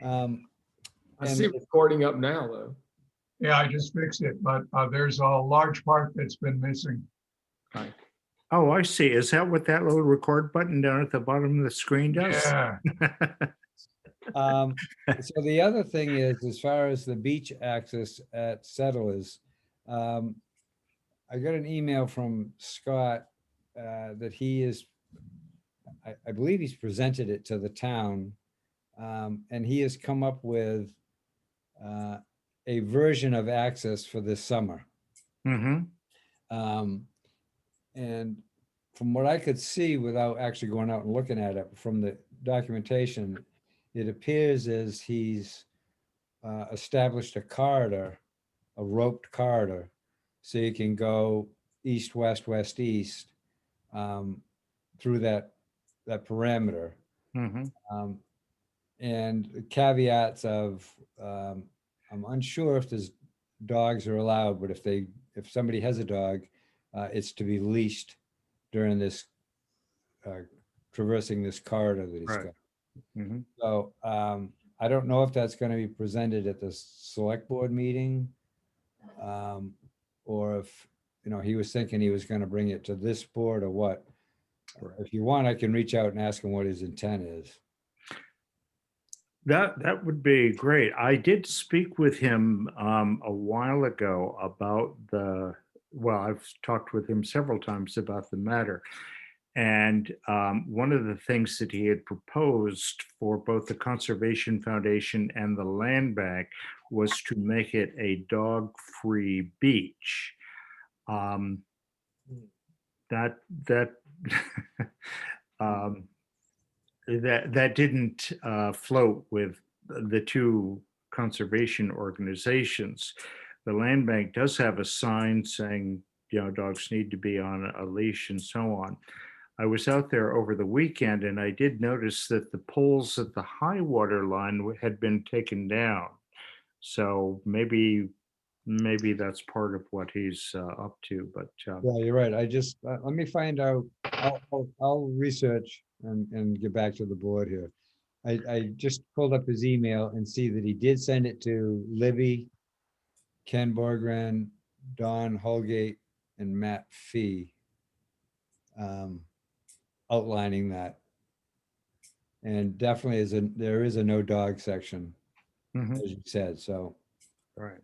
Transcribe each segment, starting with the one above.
I And- see recording up now, though. Yeah, I just fixed it, but there's a large part that's been missing. Right. Oh, I see. Is that what that little record button down at the bottom of the screen does? Yeah, So the other thing is, as far as the beach access at Settlers, I got an email from Scott that he is, I believe he's presented it to the town, and he has come up with a version of access for this summer. Mm-hmm. And from what I could see without actually going out and looking at it from the documentation, it appears as he's established a corridor, a roped corridor, so you can go east, west, west, east through that parameter. Mm-hmm. And caveats of, I'm unsure if there's dogs are allowed, but if somebody has a dog, it's to be leashed during this traversing this corridor that he's Right. got. Mm-hmm. So I don't know if that's going to be presented at the select board meeting, or if, he was thinking he was going to bring it to this board or what. If you want, I can reach out and ask him what his intent is. That would be great. I did speak with him a while ago about I've talked with him several times about the matter. And one of the things that he had proposed for both the Conservation Foundation and the Land Bank was to make it a dog-free beach. That that didn't float with the two conservation organizations. The Land Bank does have a sign saying, dogs need to be on a leash and so on. I was out there over the weekend and I did notice that the poles at the high water line had been taken down. So maybe that's part of what he's up to, but Yeah, you're right. I just, let me find out. I'll research and get back to the board here. I just pulled up his email and see that he did send it to Libby, Ken Borgren, Don Holgate, and Matt Fee, outlining that. And definitely there is a no dog section, mhm. as you said, so. Right.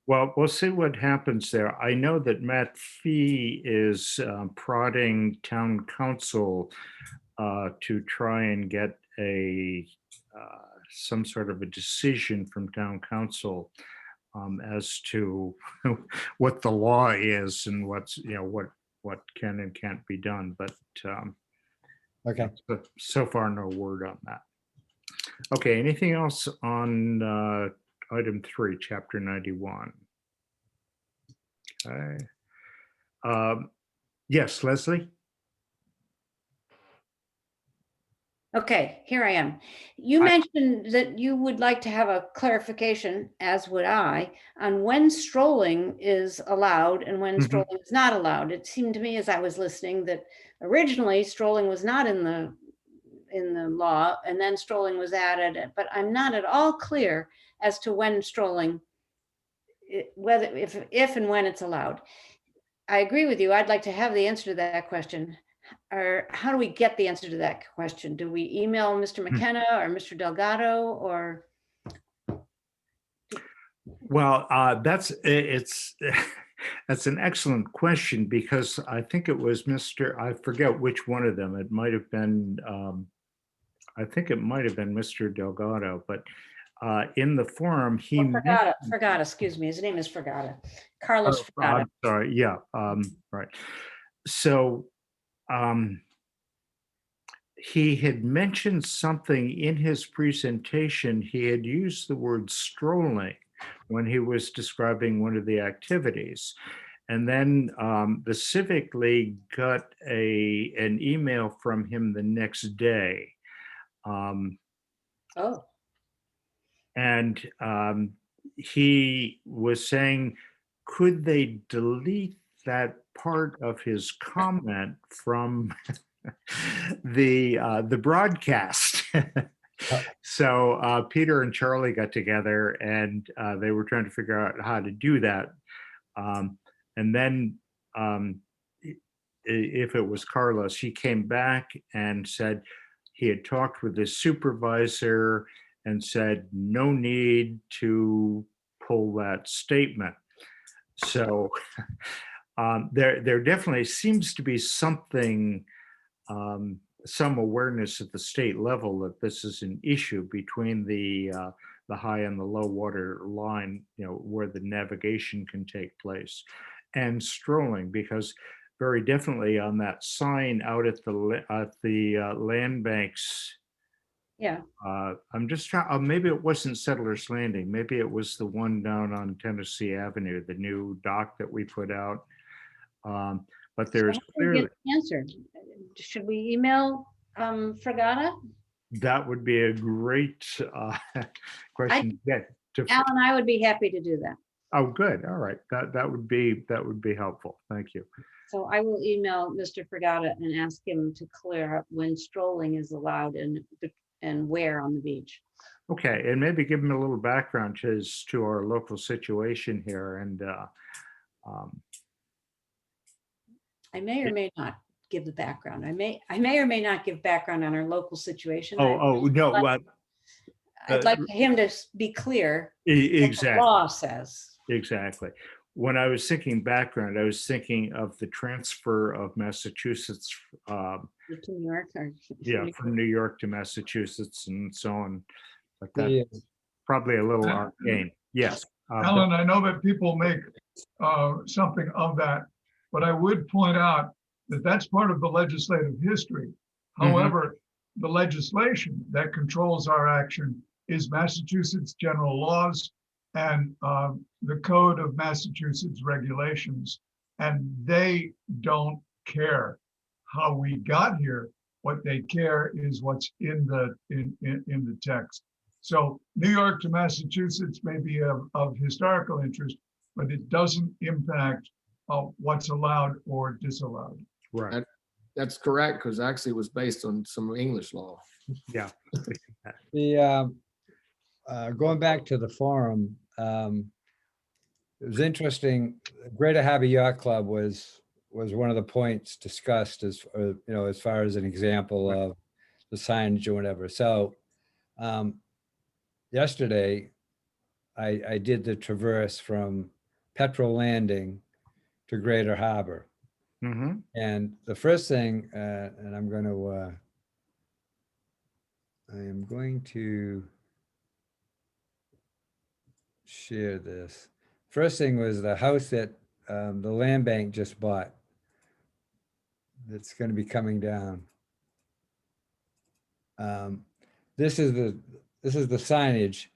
Well, we'll see what happens there. I know that Matt Fee is prodding town council to try and get some sort of a decision from town council as to what the law is and what's what can and can't be done. But Okay. so far, no word on that. Okay. Anything else on item 3, chapter 91? Okay. Yes, Leslie. Okay, here I am. You mentioned that you would like to have a clarification, as would I, on when strolling is allowed and when strolling is not allowed. It seemed to me as I was listening that originally strolling was not in the law, and then strolling was added, but I'm not at all clear as to when strolling, whether if and when it's allowed. I agree with you. I'd like to have the answer to that question. Or how do we get the answer to that question? Do we email Mr. McKenna or Mr. Delgado, or? Well, that's an excellent question, because I think it was I forget which one of them. It might have been, I think it might have been Mr. Delgado, but in the forum, he Fergata, excuse me. His name is Fergata. Carlos Fergata. I'm sorry. Yeah. Right. So he had mentioned something in his presentation. He had used the word strolling when he was describing one of the activities. And then the Civic League got an email from him the next day. And he was saying, could they delete that part of his comment from the broadcast? So Peter and Charlie got together and they were trying to figure out how to do that. And then if it was Carlos, he came back and said he had talked with his supervisor and said, no need to pull that statement. So there definitely seems to be something, some awareness at the state level that this is an issue between the high and the low water line, where the navigation can take place, and strolling, because very definitely on that sign out at the land banks. Yeah, I'm just trying, maybe it wasn't Settlers Landing. Maybe it was the one down on Tennessee Avenue, the new dock that we put out. But so there's how do we clearly, get answered. Should we email Fragata? that would be a great question to get to. Al and I would be happy to do that. Oh, good. All right. That would be helpful. Thank you. So I will email Mr. Fragata and ask him to clear up when strolling is allowed and where on the beach. Okay, and maybe give them a little background to our local situation here, and I may or may not give the background. I may or may not give background on our local situation. no, I'd like him to be clear what the exactly, law says. exactly. When I was thinking background, I was thinking of the transfer of Massachusetts, To New York or from New York to Massachusetts and so on. But The, that's probably a little arcane. Yes. Alan, I know that people make something of that, but I would point out that that's part of the legislative history. However, the legislation that controls our action is Massachusetts general laws and the Code of Massachusetts regulations, and they don't care how we got here. What they care is what's in the text. So New York to Massachusetts may be of historical interest, but it doesn't impact what's allowed or disallowed. Right. That's correct, because actually it was based on some English law. Yeah. the going back to the forum, it was interesting. Greater Harbor Yacht Club was one of the points discussed as as far as an example of the signage or whatever. So yesterday I did the traverse from Petrel Landing to Greater Harbor. Mm-hmm. And the first thing, and I am going to share this. First thing was the house that the land bank just bought. That's going to be coming down. This is the signage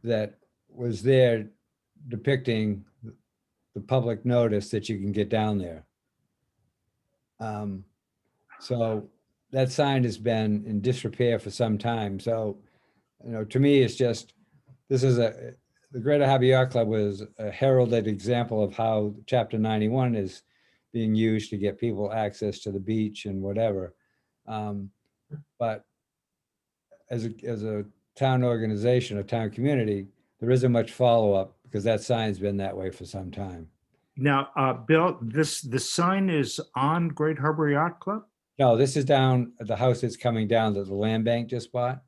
that was there depicting the public notice that you can get down there. So that sign has been in disrepair for some time. So, to me, it's just, the Greater Harbor Yacht Club was a heralded example of how Chapter 91 is being used to get people access to the beach and whatever. But as a town organization, a town community, there isn't much follow-up because that sign's been that way for some time. Now, Bill, the sign is on Great Harbor Yacht Club? No, this is down at the house that's coming down that the land bank just bought.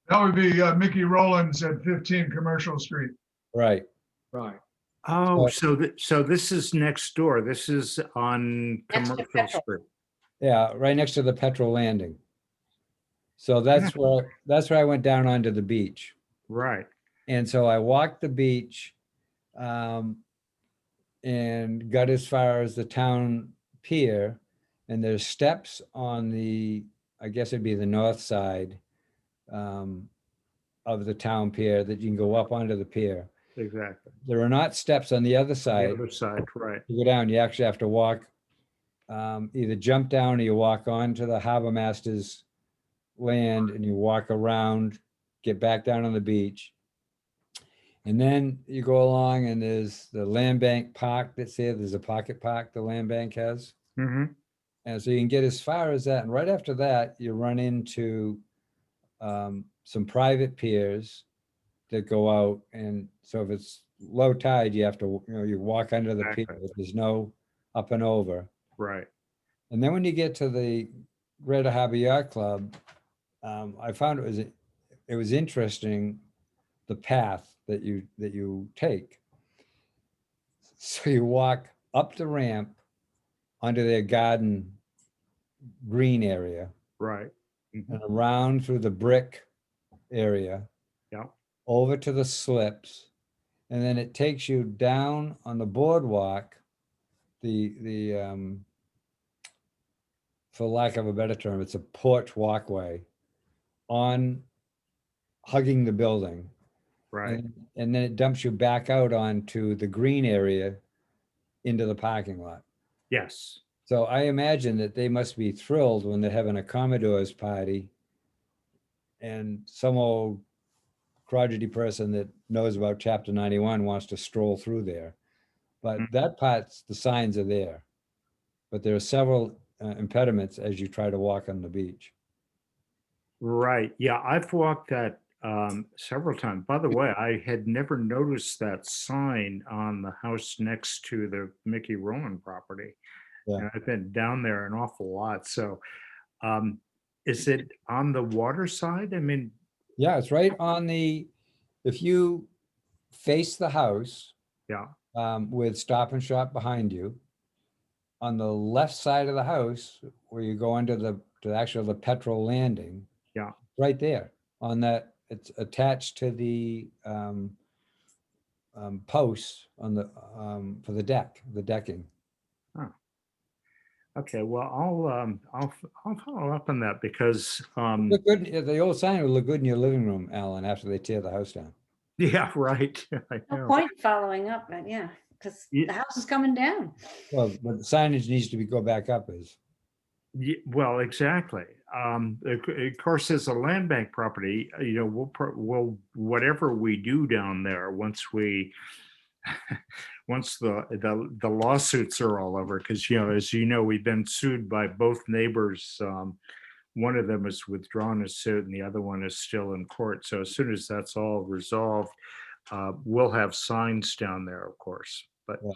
That would be Mickey Rowlands at 15 Commercial Street. Right. Right. Oh, so this is next door. This is on Next to Commercial Petrel. Street. Yeah, right next to the Petrel Landing. So that's where I went down onto the beach. Right. And so I walked the beach and got as far as the town pier, and there's steps on I guess it'd be the north side of the town pier that you can go up onto the pier. Exactly. There are not steps on the other The side. other side, right. To go down, you actually have to walk, either jump down or you walk onto the harbor master's land and you walk around, get back down on the beach. And then you go along and there's the land bank park that's there. There's a pocket park the land bank has. Mm-hmm. And so you can get as far as that. And right after that, you run into some private piers that go out, and so if it's low tide, you have to, you walk under the pier. Exactly. There's no up and over. Right. And then when you get to the Greater Harbor Yacht Club, I found it was interesting, the path that you take. So you walk up the ramp onto their garden green area Right. Mhm. and around through the brick area Yeah. over to the slips, and then it takes you down on the boardwalk, the for lack of a better term, it's a porch walkway on hugging the building. Right. And then it dumps you back out onto the green area into the parking lot. Yes. So I imagine that they must be thrilled when they're having a Commodore's party and some old crotchety person that knows about Chapter 91 wants to stroll through there. But that part's, the signs are there. But there are several impediments as you try to walk on the beach. Right. Yeah, I've walked that several times. By the way, I had never noticed that sign on the house next to the Mickey Rowan property. Yeah. And I've been down there an awful lot. So is it on the water side? I mean, Yeah, it's right on the, if you face the house yeah. with Stop and Shop behind you, on the left side of the house, where you go into to actually the petrol landing. Yeah. Right there on that, it's attached to the posts on the for the decking. Okay, well, I'll follow up on that because Look good. The old sign will look good in your living room, Alan, after they tear the house down. yeah, right. I No know. point following up, but yeah, because Yeah. the house is coming down. Well, but the signage needs to go back up is. Well, exactly. Of course, as a land bank property, we'll whatever we do down there once we once the lawsuits are all over, because as you know, we've been sued by both neighbors. One of them has withdrawn his suit, and the other one is still in court. So as soon as that's all resolved, we'll have signs down there, of course. But Yeah.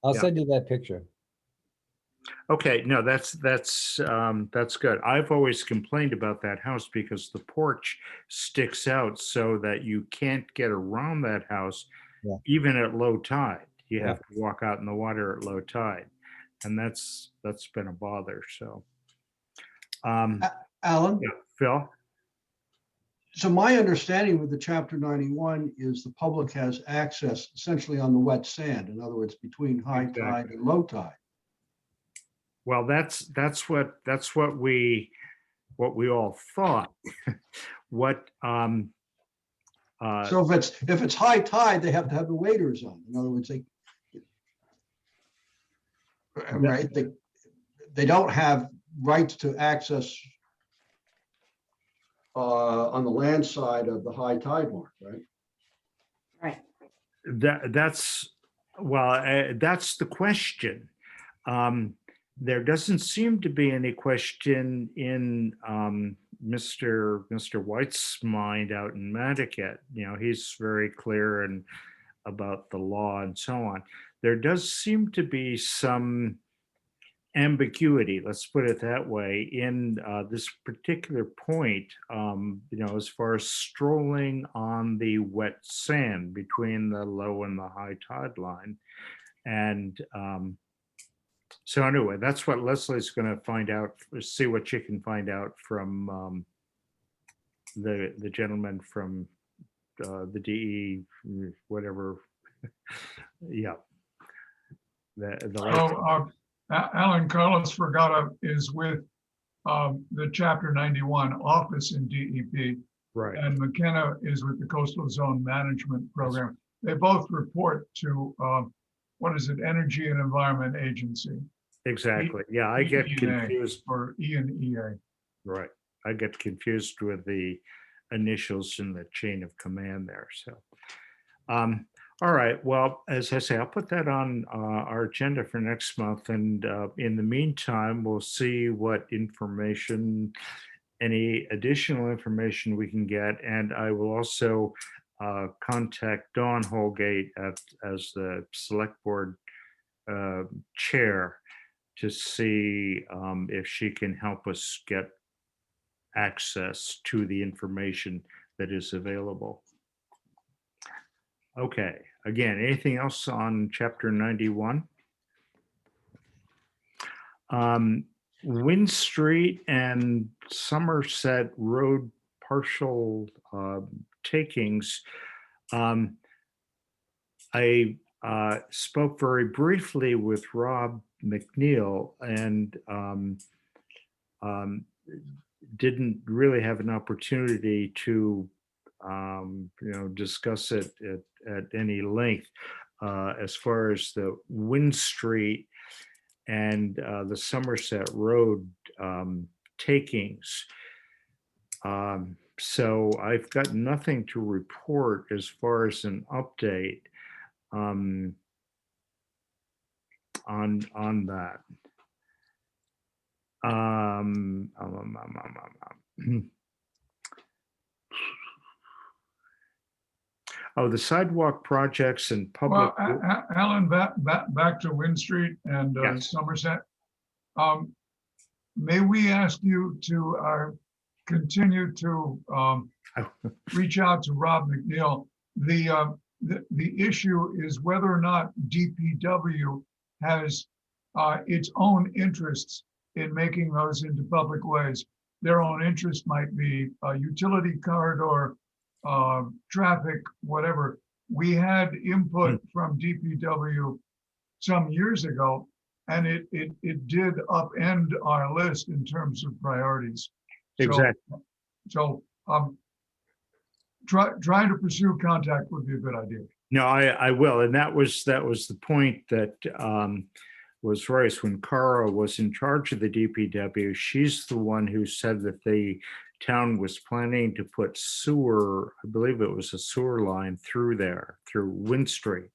I'll yeah. send you that picture. Okay, no, that's good. I've always complained about that house because the porch sticks out so that you can't get around that house, Yeah. even at low tide. You Yeah. have to walk out in the water at low tide, and that's been a bother. So, Alan, yeah, Phil. so my understanding with the Chapter 91 is the public has access essentially on the wet sand. In other words, between high tide Exactly. and low tide. Well, that's what we all thought. What So if it's high tide, they have to have the waders on. In other words, they don't have rights to access on the land side of the high tide mark, right? Right. that's the question. There doesn't seem to be any question in Mr. White's mind out in Matticat. He's very clear and about the law and so on. There does seem to be some ambiguity, let's put it that way, in this particular point, as far as strolling on the wet sand between the low and the high tide line. And so anyway, that's what Leslie's going to find out, see what she can find out from the gentleman from the DE, whatever. Yeah. Alan Carlos Vergata is with the Chapter 91 office in DEP. Right. And McKenna is with the Coastal Zone Management Program. They both report to, what is it, Energy and Environment Agency. Exactly. Yeah, I get ENA, confused. Or ENEA. Right. I get confused with the initials in the chain of command there. So, all right. Well, as I say, I'll put that on our agenda for next month. And in the meantime, we'll see what information any additional information we can get. And I will also contact Dawn Holgate as the select board chair to see if she can help us get access to the information that is available. Okay, again, anything else on chapter 91? Wynn Street and Somerset Road partial takings. I spoke very briefly with Rob McNeil and didn't really have an opportunity to discuss it at any length as far as the Wynn Street and the Somerset Road takings. So I've got nothing to report as far as an update on that. Oh, the sidewalk projects and public. Well, Alan, back to Wynn Street and Yes. Somerset. May we ask you to continue to reach out to Rob McNeil? The issue is whether or not DPW has its own interests in making those into public ways. Their own interest might be a utility corridor, traffic, whatever. We had input from DPW some years ago, and it did upend our list in terms of priorities. Exactly. So trying to pursue contact would be a good idea. No, I will, and that was the point that was raised when Cara was in charge of the DPW. She's the one who said that the town was planning to put sewer, I believe it was a sewer line through there, through Wynn Street,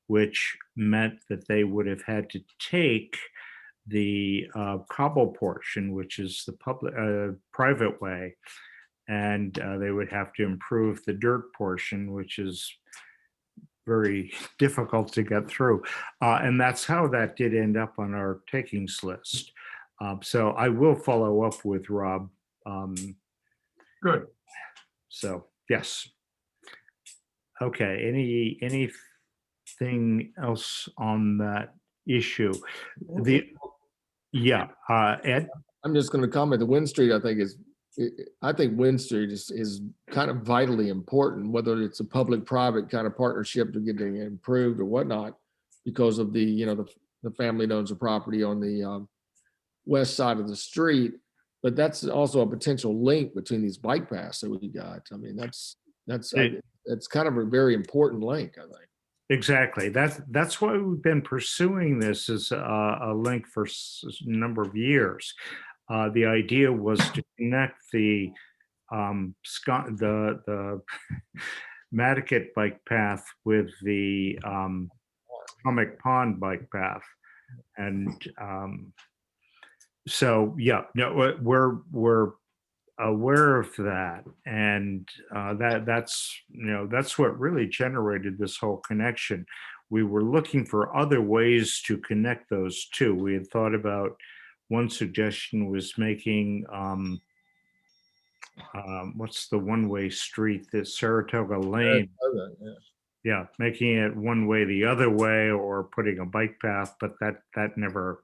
which meant that they would have had to take the cobble portion, which is the public private way, and they would have to improve the dirt portion, which is very difficult to get through. And that's how that did end up on our takings list. So I will follow up with Rob. Good. So, yes. Okay, anything else on that issue? Ed? I'm just going to comment. The Wynn Street, I think Wynn Street is kind of vitally important, whether it's a public-private kind of partnership to get it improved or whatnot, because of the family that owns a property on the west side of the street. But that's also a potential link between these bike paths that we got. I mean, that's kind of a very important link, I think. Exactly. That's why we've been pursuing this as a link for a number of years. The idea was to connect the Matticat bike path with the Comic Pond bike path, and so yeah, no, we're aware of that, and that's what really generated this whole connection. We were looking for other ways to connect those two. We had thought about, one suggestion was making what's the one-way street, the Saratoga Lane. Yeah, making it one way the other way, or putting a bike path, but that never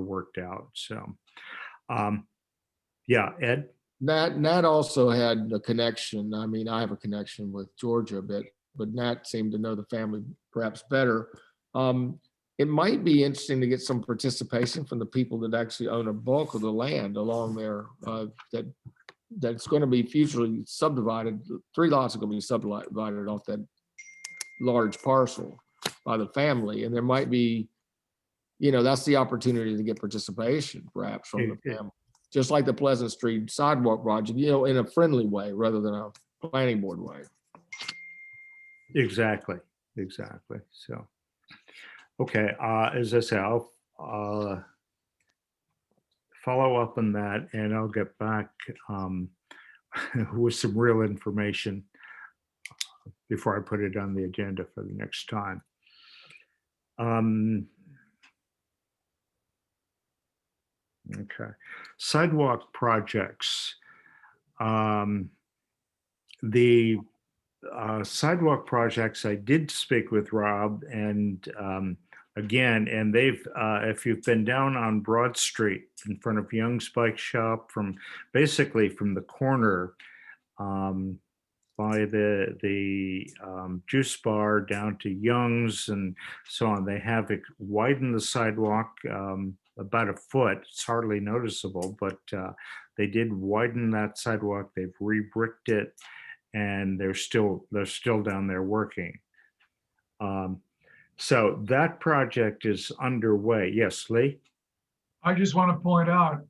worked out. So yeah, Ed? Nat also had a connection. I mean, I have a connection with Georgia a bit, but Nat seemed to know the family perhaps better. It might be interesting to get some participation from the people that actually own a bulk of the land along there that's going to be futurely subdivided. 3 lots are going to be subdivided off that large parcel by the family. And there might be, that's the opportunity to get participation perhaps from the family. Just like the Pleasant Street sidewalk project, in a friendly way rather than a planning board way. Exactly. So, okay, as I say, I'll follow up on that, and I'll get back with some real information before I put it on the agenda for the next time. Okay, sidewalk projects. The sidewalk projects, I did speak with Rob, and again, and they've, if you've been down on Broad Street in front of Young's Bike Shop, from basically from the corner by the juice bar down to Young's and so on, they have widened the sidewalk about a foot. It's hardly noticeable, but they did widen that sidewalk. They've re-bricked it, and they're still down there working. So that project is underway. Yes, Lee? I just want to point out,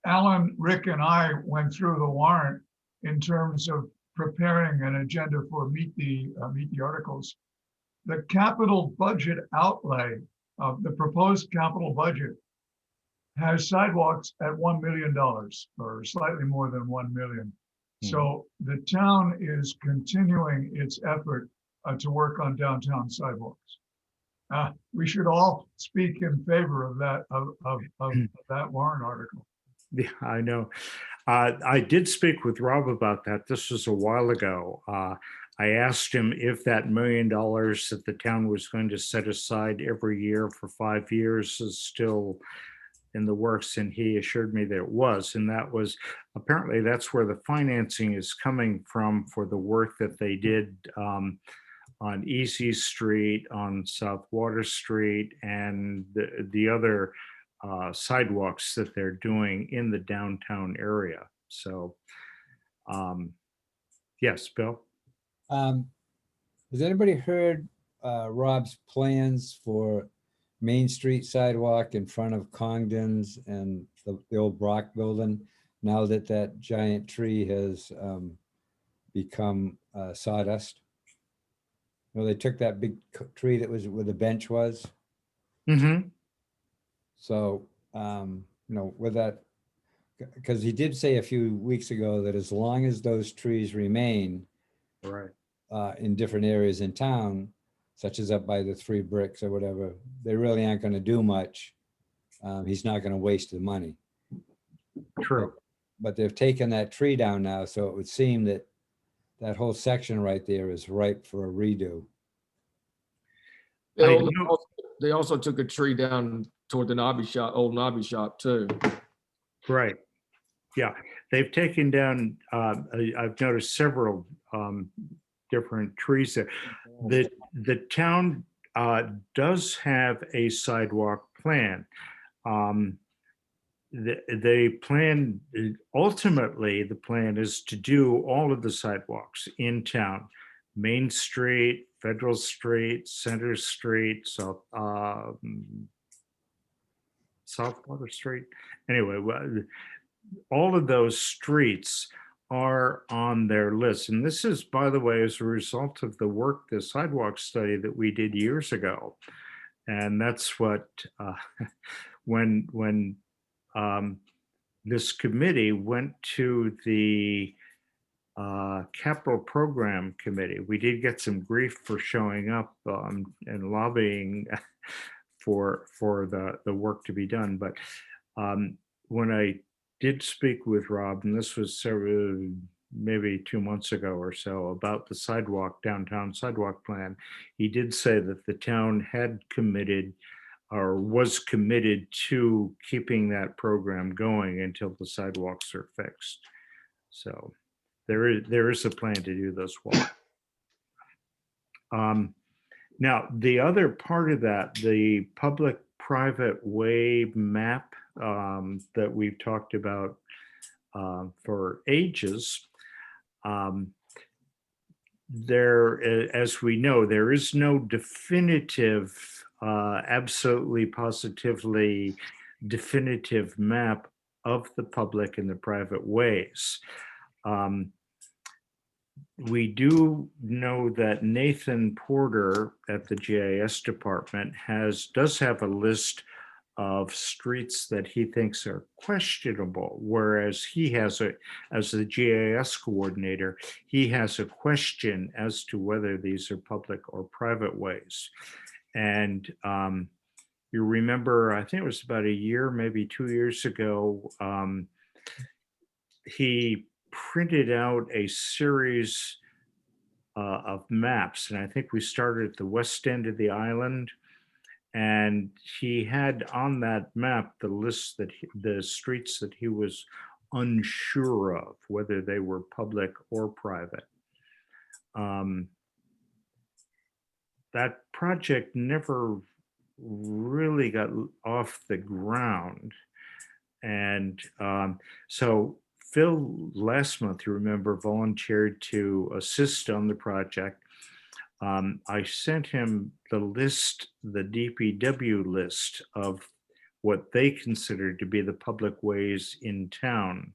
Alan, Rick, and I went through the warrant in terms of preparing an agenda for meet the articles. The capital budget outlay of the proposed capital budget has sidewalks at $1 million or slightly more than 1 million. So the town is continuing its effort to work on downtown sidewalks. We should all speak in favor of that that warrant article. Yeah, I know. I did speak with Rob about that. This was a while ago. I asked him if that $1 million that the town was going to set aside every year for 5 years is still in the works, and he assured me that it was. And that was, apparently that's where the financing is coming from for the work that they did on Easy Street, on South Water Street, and the other sidewalks that they're doing in the downtown area. So, yes, Bill? Has anybody heard Rob's plans for Main Street sidewalk in front of Congdon's and the old Brock building, now that that giant tree has become sawdust? Well, they took that big tree that was where the bench was. Mm-hmm. So, with that, because he did say a few weeks ago that as long as those trees remain Right. in different areas in town, such as up by the 3 Bricks or whatever, they really aren't going to do much. He's not going to waste the money. True. But they've taken that tree down now, so it would seem that that whole section right there is ripe for a redo. They also took a tree down toward the old Nobby shop too. Right. Yeah, they've taken down, I've noticed several different trees there. The town does have a sidewalk plan. They plan, ultimately, the plan is to do all of the sidewalks in town. Main Street, Federal Street, Center Street, South Water Street. Anyway, all of those streets are on their list. And this is, by the way, as a result of the work, the sidewalk study that we did years ago. And that's what, when this committee went to the capital program committee, we did get some grief for showing up and lobbying for the work to be done. But when I did speak with Rob, and this was maybe 2 months ago or so, about the downtown sidewalk plan, he did say that the town had committed or was committed to keeping that program going until the sidewalks are fixed. So there is a plan to do those walks. Now, the other part of that, the public-private way map that we've talked about for ages, as we know, there is no definitive, absolutely positively definitive map of the public and the private ways. We do know that Nathan Porter at the GIS department does have a list of streets that he thinks are questionable, whereas he has as the GIS coordinator, he has a question as to whether these are public or private ways. And you remember, I think it was about a year, maybe 2 years ago, he printed out a series of maps, and I think we started at the west end of the island. And he had on that map the list the streets that he was unsure of, whether they were public or private. That project never really got off the ground. And so Phil last month, you remember, volunteered to assist on the project. I sent him the list, the DPW list of what they considered to be the public ways in town.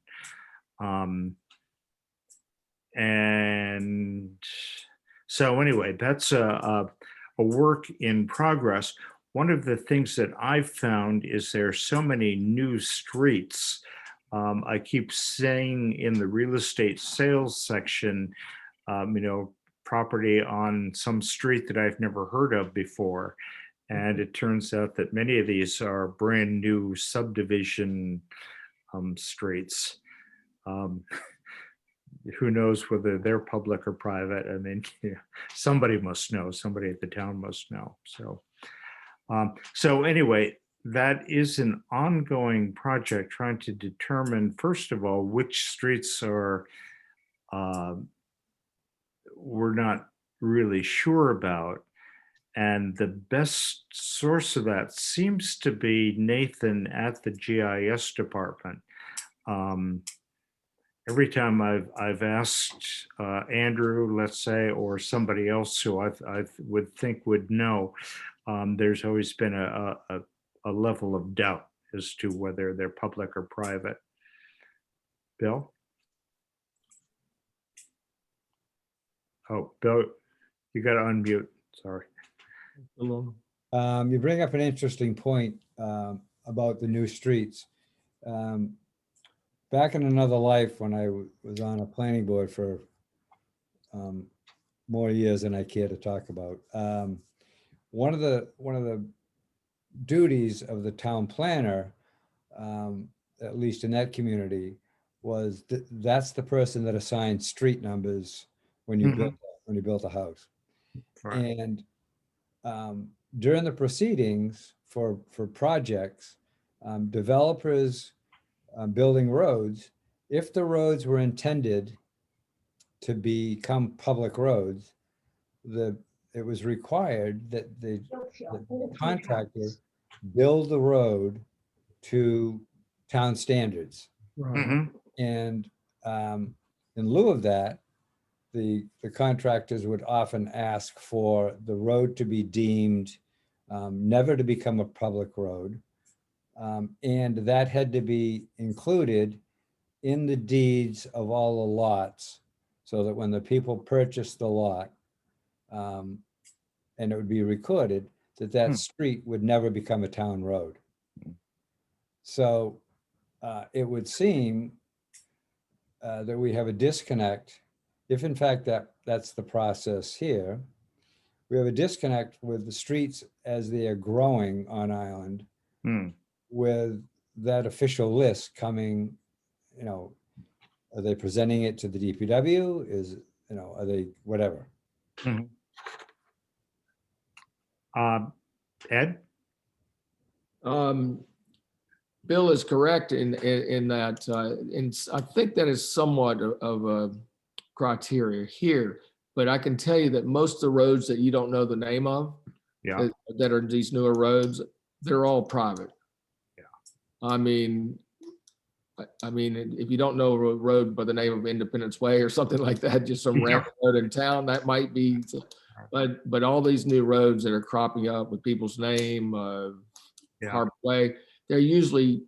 And so anyway, that's a work in progress. One of the things that I've found is there are so many new streets. I keep saying in the real estate sales section, property on some street that I've never heard of before. And it turns out that many of these are brand new subdivision streets. Who knows whether they're public or private? I mean, somebody must know, somebody at the town must know. So anyway, that is an ongoing project trying to determine, first of all, which streets are we're not really sure about. And the best source of that seems to be Nathan at the GIS department. Every time I've asked Andrew, let's say, or somebody else who I would think would know, there's always been a level of doubt as to whether they're public or private. Bill? Oh, Bill, you got to unmute. Sorry. You bring up an interesting point about the new streets. Back in another life, when I was on a planning board for more years than I care to talk about, one of the duties of the town planner, at least in that community, was that's the person that assigned street numbers when you built a house. Right. And during the proceedings for projects, developers building roads, if the roads were intended to become public roads, it was required that the contractor build the road to town standards. Mhm. And in lieu of that, the contractors would often ask for the road to be deemed never to become a public road. And that had to be included in the deeds of all the lots, so that when the people purchased the lot, and it would be recorded, that street would never become a town road. So it would seem that we have a disconnect. If in fact that's the process here, we have a disconnect with the streets as they are growing on island, with that official list coming, are they presenting it to the DPW? Are they whatever? Ed? Bill is correct in that, and I think that is somewhat of a criteria here, but I can tell you that most of the roads that you don't know the name of, Yeah. that are these newer roads, they're all private. Yeah. I mean, if you don't know a road by the name of Independence Way or something like that, just some random road in town, that might be, but all these new roads that are cropping up with people's name, Harbor Way, they're usually,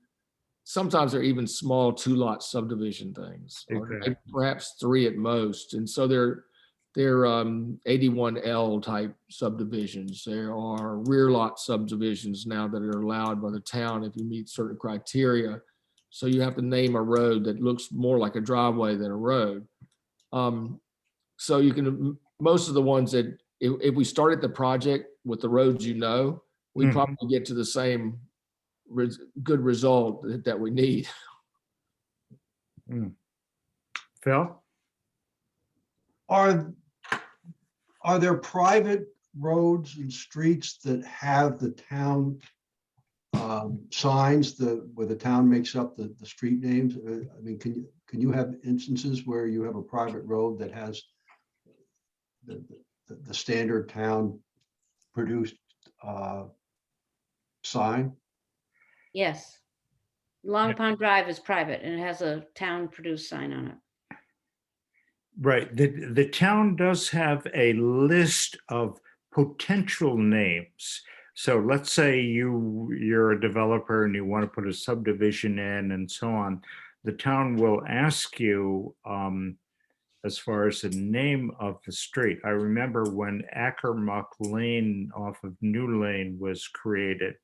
sometimes they're even small 2-lot subdivision things, or Exactly. perhaps 3 at most. And so they're They're 81L type subdivisions. There are rear lot subdivisions now that are allowed by the town if you meet certain criteria. So you have to name a road that looks more like a driveway than a road. So you can, most of the ones that, if we started the project with the roads, we Mhm. probably get to the same good result that we need. Phil? Are there private roads and streets that have the town signs where the town makes up the street names? I mean, can you have instances where you have a private road that has the standard town produced sign? Yes. Long Pond Drive is private and it has a town produced sign on it. Right. The town does have a list of potential names. So let's say you're a developer and you want to put a subdivision in and so on. The town will ask you as far as the name of the street. I remember when Ackermuck Lane off of New Lane was created,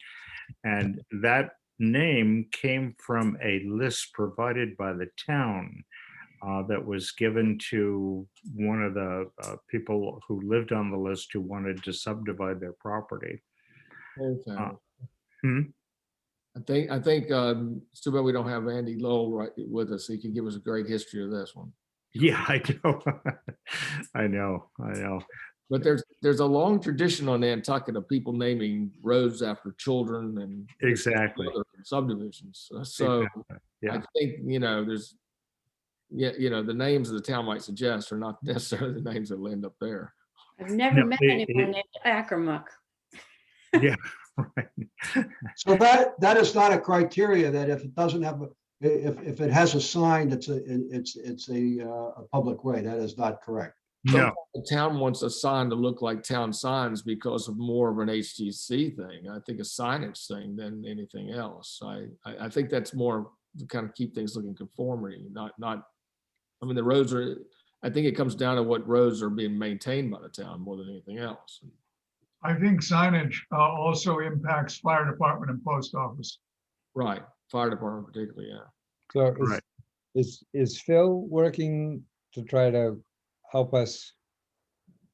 and that name came from a list provided by the town that was given to one of the people who lived on the list who wanted to subdivide their property. Okay. Hmm? I think it's too bad we don't have Andy Lowell right with us. He can give us a great history of this one. Yeah, I know. I know. But there's a long tradition on Nantucket of people naming roads after children and Exactly. other subdivisions. So Exactly. Yeah. I think, there's, the names of the town might suggest are not necessarily the names that will end up there. I've never No, met anyone named Ackermuck. Yeah, right. So that is not a criteria that if it doesn't have, if it has a sign, it's a public way. That is not correct. No, Sometimes the town wants a sign to look like town signs because of more of an HTC thing. I think a signage thing than anything else. I think that's more to kind of keep things looking conformity, not, I mean, the roads are, I think it comes down to what roads are being maintained by the town more than anything else. I think signage also impacts fire department and post office. Right, fire department particularly, yeah. So Right. is Phil working to try to help us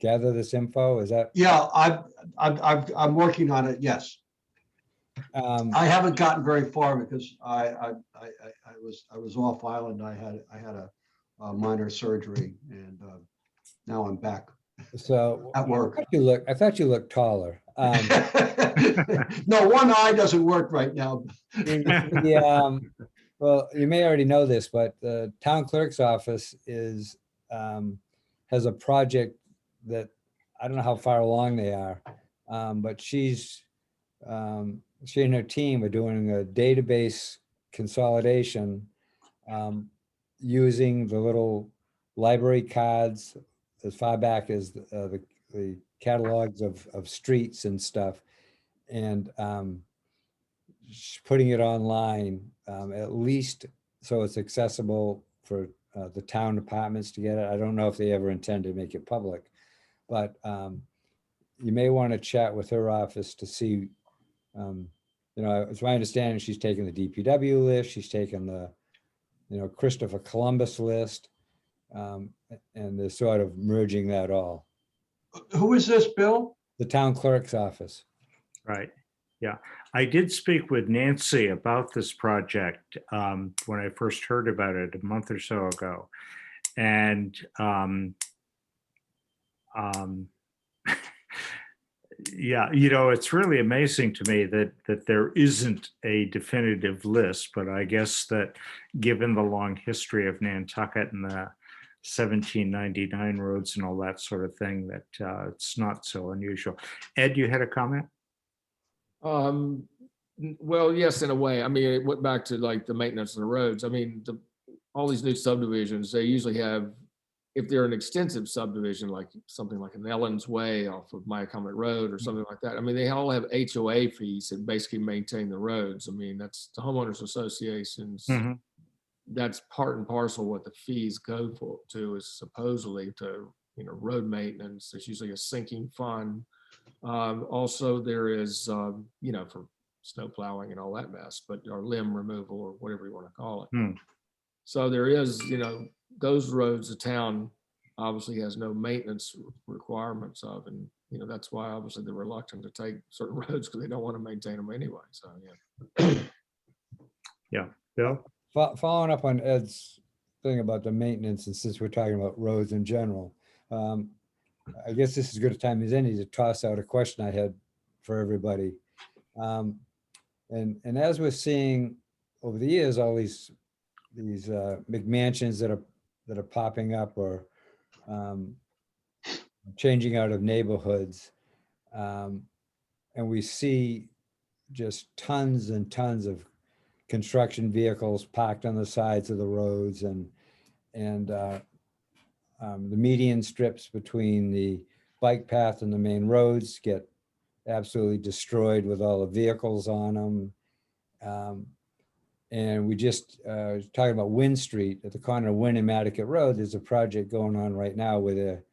gather this info? Is that, Yeah, I'm working on it. Yes, I haven't gotten very far because I was off island. I had a minor surgery and now I'm back so at work. I thought you looked taller. No, one eye doesn't work right now. Well, you may already know this, but the town clerk's office has a project that I don't know how far along they are, but she and her team are doing a database consolidation using the little library cards as far back as the catalogs of streets and stuff, and putting it online, at least so it's accessible for the town departments to get it. I don't know if they ever intend to make it public, but you may want to chat with her office to see, it's my understanding she's taken the DPW list, she's taken the, Christopher Columbus list, and they're sort of merging that all. Who is this, Bill? The town clerk's office. Right. Yeah. I did speak with Nancy about this project when I first heard about it a month or so ago. And yeah, it's really amazing to me that there isn't a definitive list, but I guess that given the long history of Nantucket and the 1799 roads and all that sort of thing, that it's not so unusual. Ed, you had a comment? Well, yes, in a way. I mean, it went back to like the maintenance of the roads. I mean, all these new subdivisions, they usually have, if they're an extensive subdivision, like something like an Ellen's Way off of Mycomet Road or something like that. I mean, they all have HOA fees that basically maintain the roads. I mean, that's the homeowners associations. That's part and parcel what the fees go to is supposedly to road maintenance. There's usually a sinking fund. Also, there is, for snow plowing and all that mess, or limb removal or whatever you want to call it. Hmm. So there is, those roads, the town obviously has no maintenance requirements of, and, that's why obviously they're reluctant to take certain roads because they don't want to maintain them anyway. So, yeah. Yeah, Bill? Following up on Ed's thing about the maintenance, and since we're talking about roads in general, I guess this is as good a time as any to toss out a question I had for everybody. And as we're seeing over the years, all these McMansions that are popping up or changing out of neighborhoods, and we see just tons and tons of construction vehicles parked on the sides of the roads, and the median strips between the bike path and the main roads get absolutely destroyed with all the vehicles on them. And we just talking about Wynn Street at the corner of Wynn and Matticat Road. There's a project going on right now where they're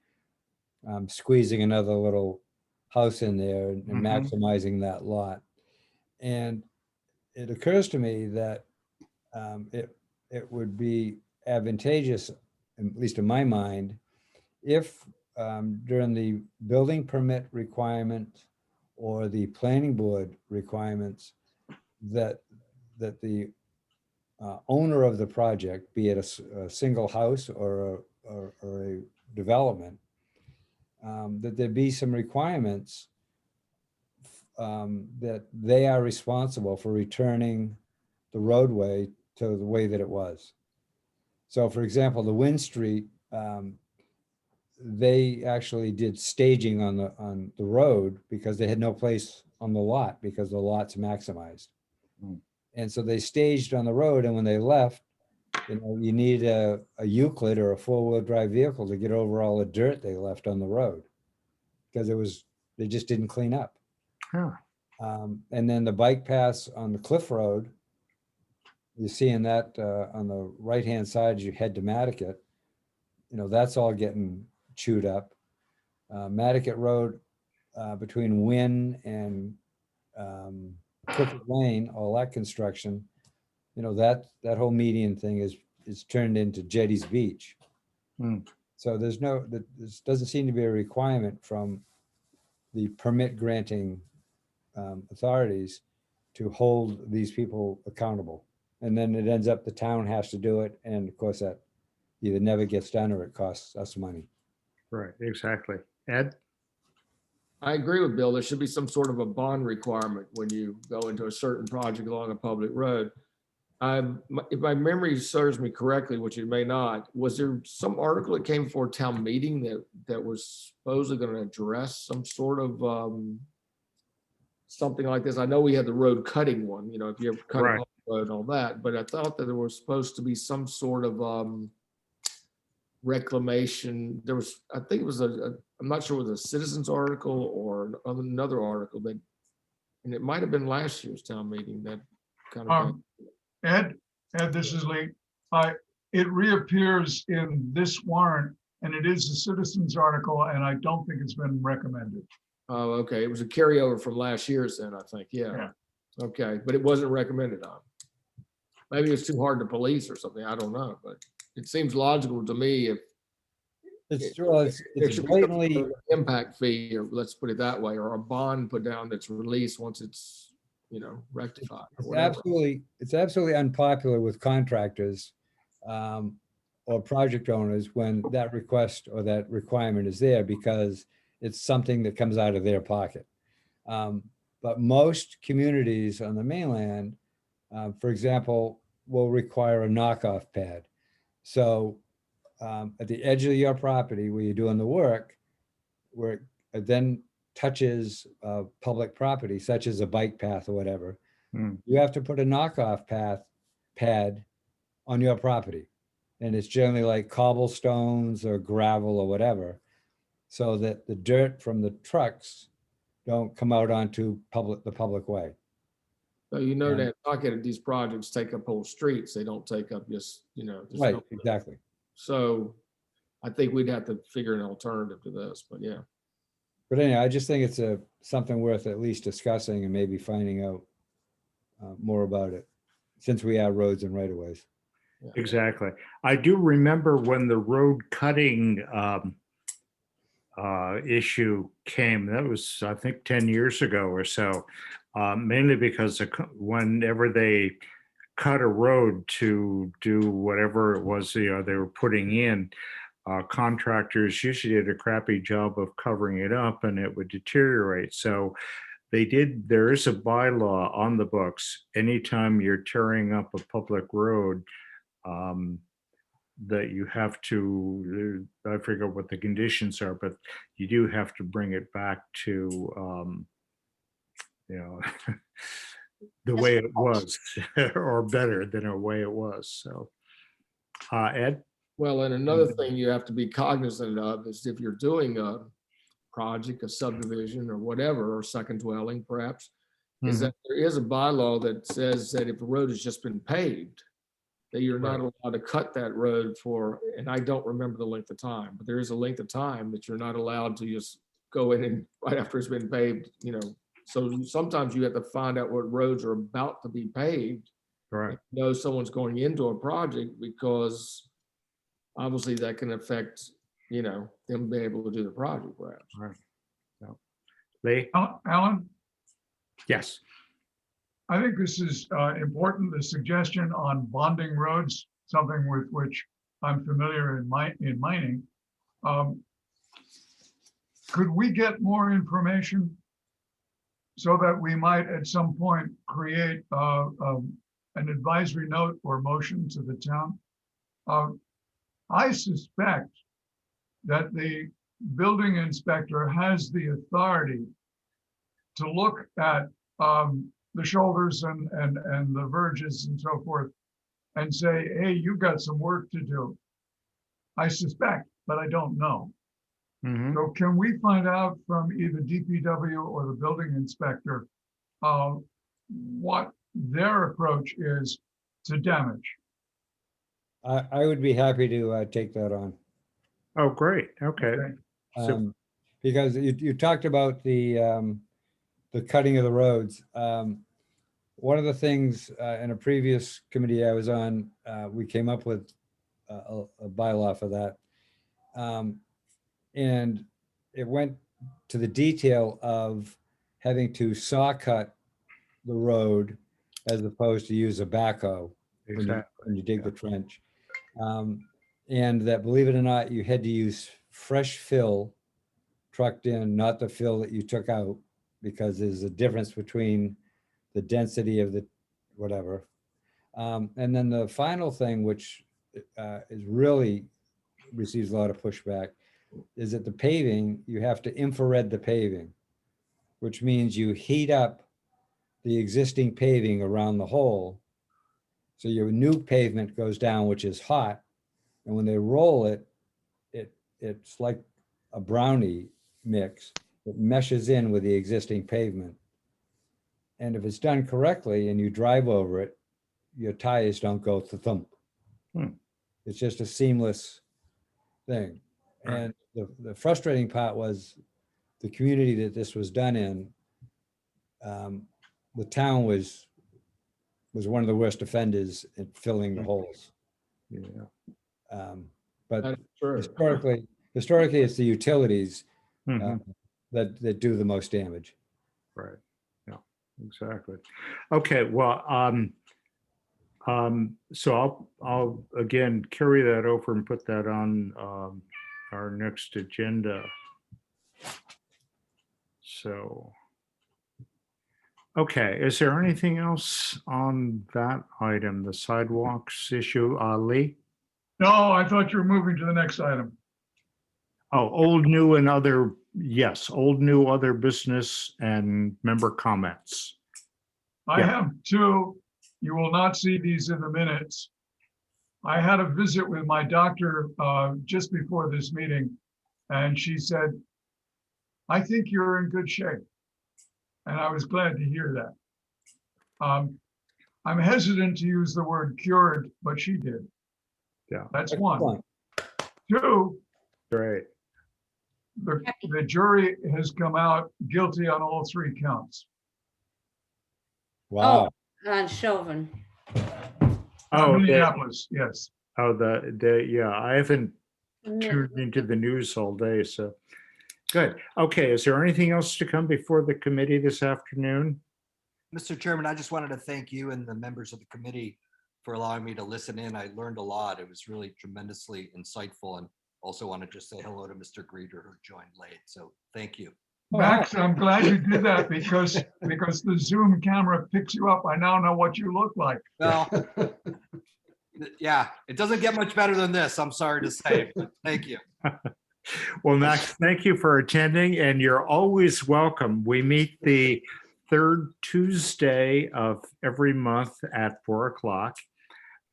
squeezing another little house in there and maximizing that lot. And it occurs to me that it would be advantageous, at least in my mind, if during the building permit requirement or the planning board requirements that the owner of the project, be it a single house or a development, that there be some requirements that they are responsible for returning the roadway to the way that it was. So for example, the Wynn Street, they actually did staging on the road because they had no place on the lot because the lot's maximized. And so they staged on the road, and when they left, you need a Euclid or a four-wheel drive vehicle to get over all the dirt they left on the road because they just didn't clean up. Huh. And then the bike paths on the Cliff Road, you're seeing that on the right-hand side as you head to Matticat, that's all getting chewed up. Matticat Road between Wynn and Crooked Lane, all that construction, that whole median thing is turned into Jetty's Beach. So there doesn't seem to be a requirement from the permit granting authorities to hold these people accountable. And then it ends up the town has to do it. And of course that either never gets done or it costs us money. Right, exactly. Ed? I agree with Bill. There should be some sort of a bond requirement when you go into a certain project along a public road. If my memory serves me correctly, which it may not, was there some article that came before town meeting that was supposedly going to address some sort of something like this? I know we had the road cutting one, if you ever cut a public road and all that, but I thought that there was supposed to be some sort of reclamation. I think it was I'm not sure it was a citizens article or another article and it might have been last year's town meeting that kind of. Ed, this is Lee. It reappears in this warrant, and it is a citizens article, and I don't think it's been recommended. Oh, okay. It was a carryover from last year's then, I think. Yeah. Okay, but it wasn't recommended on. Maybe it's too hard to police or something. I don't know, but it seems logical to me if It's blatantly impact fee, or let's put it that way, or a bond put down that's released once it's rectified. It's absolutely unpopular with contractors or project owners when that request or that requirement is there because it's something that comes out of their pocket. But most communities on the mainland, for example, will require a knockoff pad. So at the edge of your property where you're doing the work, where it then touches public property, such as a bike path or whatever, you have to put a knockoff pad on your property. And it's generally like cobblestones or gravel or whatever, so that the dirt from the trucks don't come out onto the public way. So that talking at these projects take up whole streets. They don't take up just, Right, exactly. So I think we'd have to figure an alternative to this, but yeah. But anyway, I just think it's something worth at least discussing and maybe finding out more about it, since we are roads and right-of-ways. Exactly. I do remember when the road cutting issue came. That was, I think, 10 years ago or so, mainly because whenever they cut a road to do whatever it was, they were putting in, contractors usually did a crappy job of covering it up and it would deteriorate. So there is a bylaw on the books. Anytime you're tearing up a public road, that you have to, I forget what the conditions are, but you do have to bring it back to, the way it was, or better than the way it was. So, Ed? Well, and another thing you have to be cognizant of is if you're doing a project, a subdivision or whatever, or second dwelling perhaps, is that there is a bylaw that says that if a road has just been paved, that you're not allowed to cut that road for, and I don't remember the length of time, but there is a length of time that you're not allowed to just go in and right after it's been paved, So sometimes you have to find out what roads are about to be paved. Right. Know someone's going into a project, because obviously that can affect, them being able to do the project perhaps. Right. So, Lee? Alan, Yes. I think this is important, the suggestion on bonding roads, something with which I'm familiar in mining. Could we get more information so that we might at some point create an advisory note or motion to the town? I suspect that the building inspector has the authority to look at the shoulders and the verges and so forth and say, hey, you've got some work to do. I suspect, but I don't know. So can we find out from either DPW or the building inspector what their approach is to damage? I would be happy to take that on. Oh, great. Okay. So, Because you talked about the cutting of the roads. One of the things in a previous committee I was on, we came up with a bylaw for that. And it went to the detail of having to saw cut the road as opposed to use a backhoe when you dig the trench. And that, believe it or not, you had to use fresh fill trucked in, not the fill that you took out, because there's a difference between the density of the whatever. And then the final thing, which is really receives a lot of pushback, is that the paving, you have to infrared the paving, which means you heat up the existing paving around the hole. So your new pavement goes down, which is hot. And when they roll it, it's like a brownie mix. It meshes in with the existing pavement. And if it's done correctly and you drive over it, your tires don't go thump. It's just a seamless thing. And the frustrating part was the community that this was done in, the town was one of the worst offenders in filling the holes. yeah. But That's true. historically, it's the utilities that do the most damage. Right. Yeah, exactly. Okay. Well, so I'll again carry that over and put that on our next agenda. So, okay, is there anything else on that item, the sidewalks issue, Lee? No, I thought you were moving to the next item. Oh, old, new, and other, yes, old, new, other business and member comments. I have two. You will not see these in the minutes. I had a visit with my doctor just before this meeting, and she said, I think you're in good shape. And I was glad to hear that. I'm hesitant to use the word cured, but she did. Yeah. That's one. Two, Right. The jury has come out guilty on all 3 counts. Wow. On Chauvin. Oh, Minneapolis, yes. yeah, I haven't tuned into the news all day, so. Good. Okay, is there anything else to come before the committee this afternoon? Mr. Chairman, I just wanted to thank you and the members of the committee for allowing me to listen in. I learned a lot. It was really tremendously insightful, and also want to just say hello to Mr. Greeter, who joined late. So thank you. Max, I'm glad you did that because the Zoom camera picks you up. I now know what you look like. Well, yeah, it doesn't get much better than this, I'm sorry to say, but thank you. Well, Max, thank you for attending, and you're always welcome. We meet the third Tuesday of every month at 4 o'clock,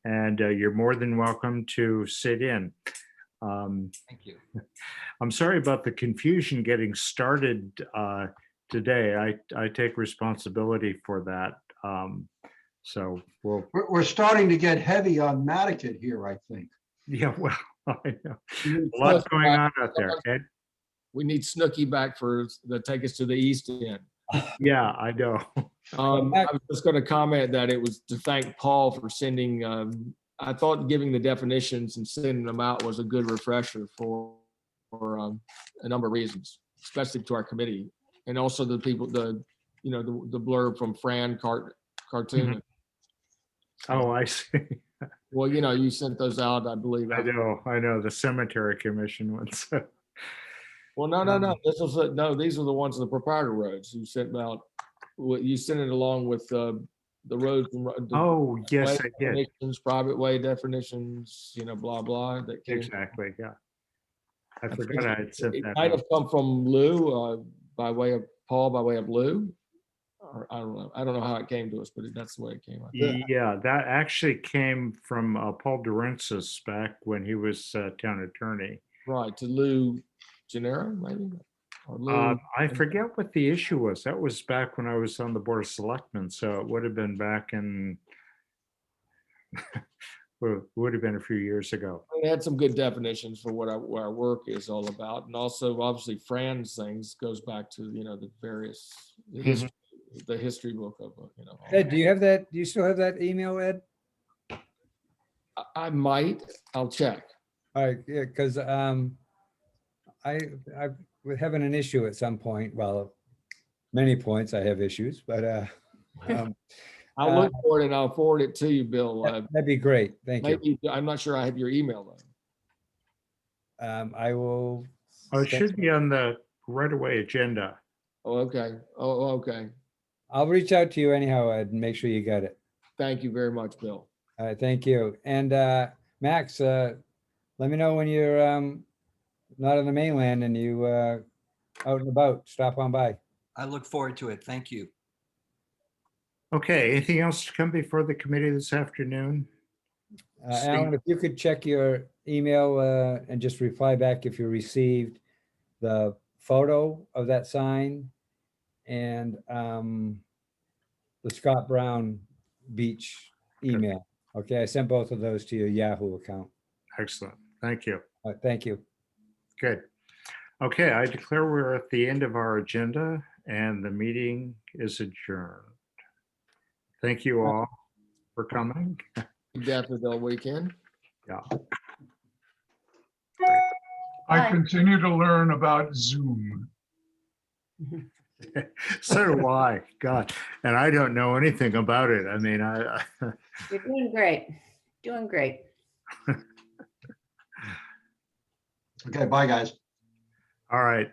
and you're more than welcome to sit in. Thank you. I'm sorry about the confusion getting started today. I take responsibility for that. So We're starting to get heavy on Mattakit here, I think. yeah, well, I know. A lot going on out there. Ed? We need Snooky back to take us to the East End. Yeah, I know. I was just going to comment that it was to thank Paul for sending, I thought giving the definitions and sending them out was a good refresher for a number of reasons, especially to our committee. And also the people, the blurb from Fran Cartoon. Oh, I see. Well, you sent those out, I believe. I know, the cemetery commission ones. Well, no. These are the ones in the proprietor roads you sent out. You sent it along with the roads. Oh, yes, I did. Definitions, private way definitions, blah, blah. That came. Exactly, yeah. I forgot I had sent It that might out. have come from Lou, by way of Paul, by way of Lou. Or I don't know. I don't know how it came to us, but that's the way it came. Yeah, that actually came from Paul Durensis back when he was town attorney. Right, to Lou Gennaro, maybe? Or Lou. I forget what the issue was. That was back when I was on the Board of Selectmen, so it would have been back in, would have been a few years ago. We had some good definitions for what our work is all about. And also, obviously, Fran's things goes back to, the various, the history book of, Ed, do you still have that email, Ed? I might, I'll check. All right, yeah, because we're having an issue at some point. Well, many points I have issues, but I'll look for it and I'll forward it to you, Bill. that'd be great. Thank you. Maybe, I'm not sure I have your email though. I will. Oh, it should be on the right-of-way agenda. Oh, okay. Oh, okay. I'll reach out to you anyhow, Ed, and make sure you got it. Thank you very much, Bill. All right, thank you. And Max, let me know when you're not on the mainland and you out and about. Stop on by. I look forward to it. Thank you. Okay, anything else to come before the committee this afternoon? Alan, if you could check your email and just reply back if you received the photo of that sign and the Scott Brown Beach email. Okay, I sent both of those to your Yahoo account. Excellent, thank you. All right, thank you. Good. Okay, I declare we're at the end of our agenda and the meeting is adjourned. Thank you all for coming. Daffodil weekend. Yeah. I Bye. continue to learn about Zoom. So do I, God, and I don't know anything about it. I mean, You're doing great. Doing great. Okay, bye, guys. all right.